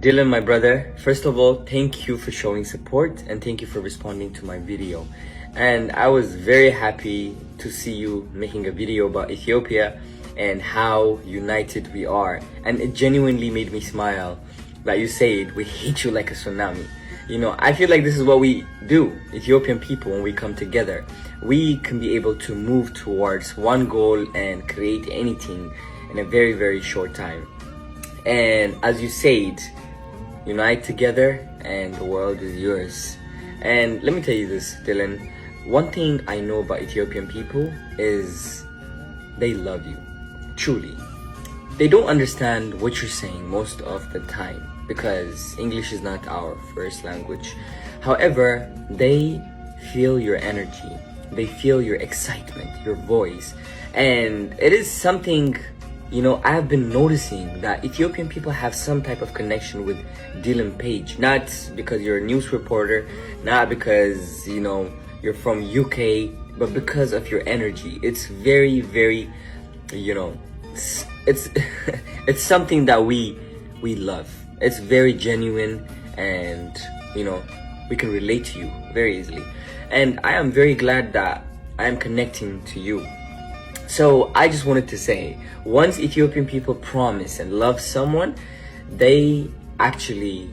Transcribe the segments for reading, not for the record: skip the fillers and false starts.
Dylan, my brother, first of all, thank you for showing support and thank you for responding to my video. And I was very happy to see you making a video about Ethiopia and how united we are. And it genuinely made me smile. Like you said, we hate you like a tsunami. You know, I feel like this is what we do, Ethiopian people, when we come together. We can be able to move towards one goal and create anything in a very, very short time. And as you said, unite together and the world is yours. And let me tell you this, Dylan. One thing I know about Ethiopian people is they love you, truly. They don't understand what you're saying most of the time because English is not our first language. However, they feel your energy. They feel your excitement, your voice. And it is something, you know, I've been noticing that Ethiopian people have some type of connection with Dylan Page. Not because you're a news reporter, not because, you know, you're from UK, but because of your energy. It's very, very, you know, it's it's something that we love. It's very genuine and, you know, we can relate to you very easily. And I am very glad that I am connecting to you. So I just wanted to say, once Ethiopian people promise and love someone, they actually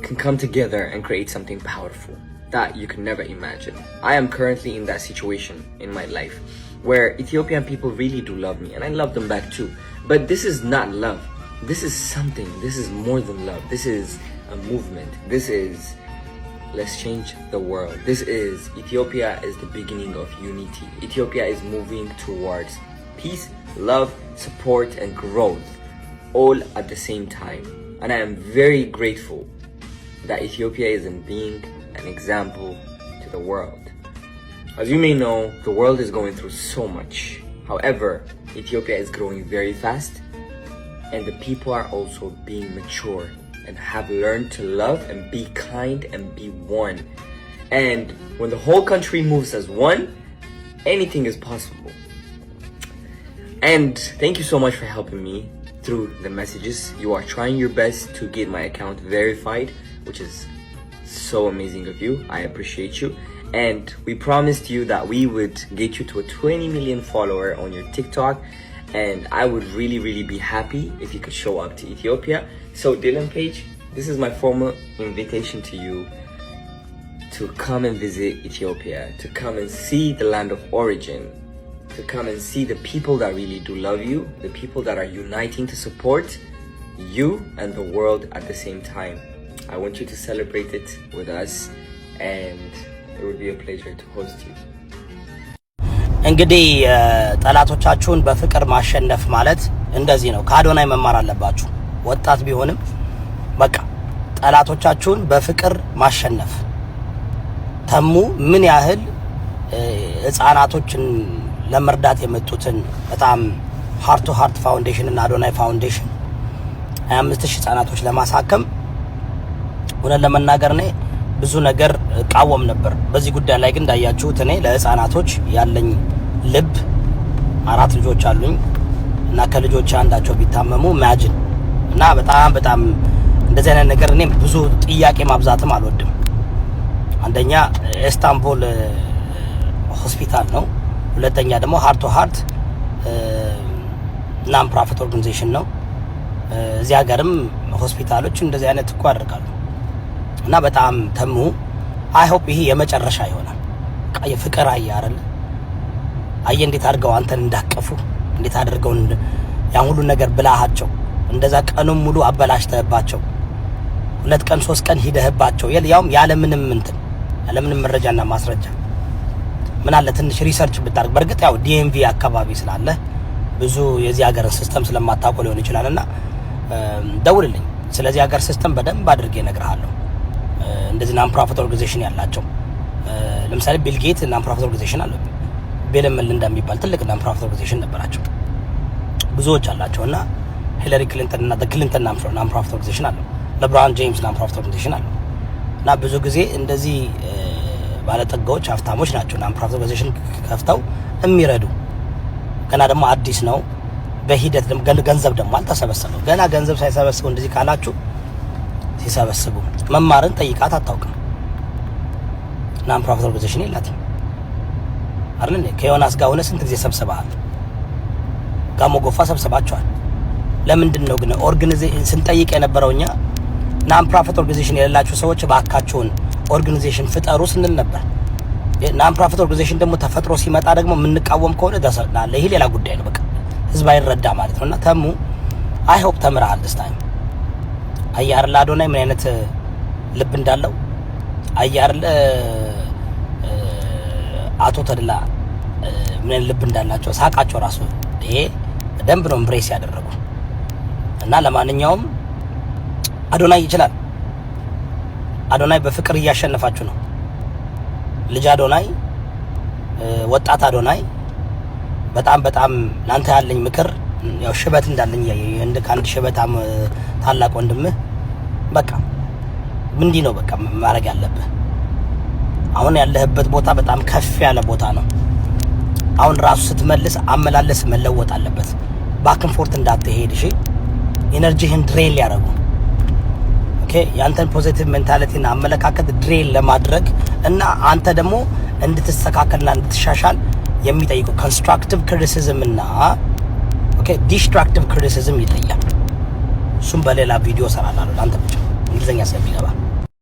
can come together and create something powerful that you can never imagine. I am currently in that situation in my life where Ethiopian people really do love me and I love them back too. But this is not love. This is something. This is more than love. This is a movement. This is let's change the world. This is Ethiopia is the beginning of unity. Ethiopia is moving towards peace, love, support, and growth all at the same time. And I am very grateful that Ethiopia is being an example to the world. As you may know, the world is going through so much. However, Ethiopia is growing very fast and the people are also being mature and have learned to love and be kind and be one. And when the whole country moves as one, anything is possible. And thank you so much for helping me through the messages. You are trying your best to get my account verified, which is so amazing of you. I appreciate you. And we promised you that we would get you to a 20 million follower on your TikTok. And I would really, really be happy if you could show up to Ethiopia. So Dylan Page, this is my formal invitation to you to come and visit Ethiopia, to come and see the land of origin, to come and see the people that really do love you, the people that are uniting to support you and the world at the same time. I want you to celebrate it with us and it would be a pleasure to host you. እንግዲህ ጠላቶቻችሁን በፍቅር ማሸነፍ ማለት እንደዚህ ነው። ከአዶናይ መማር አለባችሁ። ወጣት ቢሆንም በቃ ጠላቶቻችሁን በፍቅር ማሸነፍ። ተሙ ምን ያህል ህፃናቶችን ለመርዳት የመጡትን በጣም ሃርት ቱ ሃርት ፋውንዴሽን እና አዶናይ ፋውንዴሽን 25000 ህፃናቶች ለማሳከም ወደ ለመናገር ነው ብዙ ነገር ቃወም ነበር። በዚህ ጉዳይ ላይ ግን እንዳያችሁት እኔ ለህፃናቶች ያለኝ ልብ 4 ልጆች አሉኝ እና ከልጆች አንዳቸው ቢታመሙ ኢማጂን እና በጣም እንደዚህ አይነት ነገር እኔ ብዙ ጥያቄ ማብዛትም አልወድም። አንደኛ ኢስታንቡል ሆስፒታል ነው፣ ሁለተኛ ደግሞ ሃርት ቱ ሃርት ናን ፕሮፊት ኦርጋናይዜሽን ነው። እዚህ ሀገርም ሆስፒታሎች እንደዚህ አይነት እኮ ያደርጋሉ እና በጣም ተሙ አይ ሆፕ ይሄ የመጨረሻ ይሆናል። ቃ የፍቅር አይያረል አየ እንዴት አድርገው አንተን እንዳቀፉ እንዴት አድርገው ያን ሁሉ ነገር ብላሃቸው እንደዛ ቀኑን ሙሉ አበላሽተህባቸው 2 ቀን 3 ቀን ሂደህባቸው ያውም ያለምንም መረጃና ማስረጃ ምን አለ ትንሽ ሪሰርች ብታርግ። በርግጥ ያው ዲኤምቪ አካባቢ ስላለ ብዙ የዚህ ሀገር ሲስተም ስለማታውቁ ሊሆን ይችላልና ደውልልኝ። ስለዚህ ሀገር ሲስተም በደንብ አድርጌ እነግርሃለሁ። እንደዚህ ናን ፕሮፊት ኦርጋናይዜሽን ያላቸው ለምሳሌ ቢል ጌት ናን ፕሮፊት ኦርጋናይዜሽን አለው። ቤል ሜሊንዳ የሚባል ትልቅ ናን ፕሮፊት ኦርጋናይዜሽን ነበራቸው። ብዙዎች አላቸውና ሂለሪ ክሊንተን እና ክሊንተን ናን ፕሮፊት ኦርጋናይዜሽን አለው። ለብራን ጄምስ ናን ፕሮፊት ኦርጋናይዜሽን አለው። እና ብዙ ጊዜ እንደዚህ ባለጠጋዎች ሀብታሞች ናቸው ናን ፕሮፊት ኦርጋናይዜሽን ከፍተው የሚረዱ። ገና ደግሞ አዲስ ነው በሂደት ገንዘብ ደግሞ አልተሰበሰበም። ገና ገንዘብ ሳይሰበስቡ እንደዚህ ካላችሁ ሲሰበስቡ መማርን ጠይቃት አታውቅም። ናን ፕሮፊት ኦርጋናይዜሽን የላትም አይደል እንዴ? ከዮናስ ጋር ሆነ ስንት ጊዜ ሰብስበሃል? ጋሞ ጎፋ ሰብስባቸዋል። ለምንድን ነው ግን ኦርጋናይዜሽን ስንጠይቅ የነበረው እኛ ናን ፕሮፊት ኦርጋናይዜሽን የሌላችሁ ሰዎች ባካችሁን ኦርጋናይዜሽን ፍጠሩ ስንል ነበር። ናን ፕሮፊት ኦርጋናይዜሽን ደግሞ ተፈጥሮ ሲመጣ ደግሞ የምንቃወም ከሆነ ደሰናለ። ይሄ ሌላ ጉዳይ ነው። በቃ ህዝብ አይረዳ ማለት ነውና ተሙ አይ ሆፕ ተምረሃል this time። አያር ለአዶናይ ምን አይነት ልብ እንዳለው አያር አቶ ተድላ ምን ልብ እንዳላቸው ሳቃቸው ራሱ ይሄ ደንብ ነው ኤምብሬስ ያደረጉ እና ለማንኛውም አዶናይ ይችላል። አዶናይ በፍቅር እያሸነፋችሁ ነው። ልጅ አዶናይ ወጣት አዶናይ በጣም ላንተ ያለኝ ምክር ያው ሽበት እንዳለኝ እንደ ካንድ ሽበታም ታላቅ ወንድምህ በቃ ምንድነው ነው በቃ ማድረግ ያለብህ። አሁን ያለህበት ቦታ በጣም ከፍ ያለ ቦታ ነው። አሁን ራሱ ስትመልስ አመላለስ መለወጥ አለበት። ባክን ፎርት እንዳትሄድ እሺ። ኢነርጂህን ድሬን ያደርጉ ኦኬ። ያንተን ፖዚቲቭ ሜንታሊቲና አመለካከት ድሬን ለማድረግ እና አንተ ደግሞ እንድትስተካከልና እንድትሻሻል የሚጠይቁ ኮንስትራክቲቭ ክሪቲሲዝም እና ኦኬ ዲስትራክቲቭ ክሪቲሲዝም ይጠይቃል። እሱም በሌላ ቪዲዮ ሰራላለሁ። አንተ ብቻ እንግሊዘኛ ስለሚገባ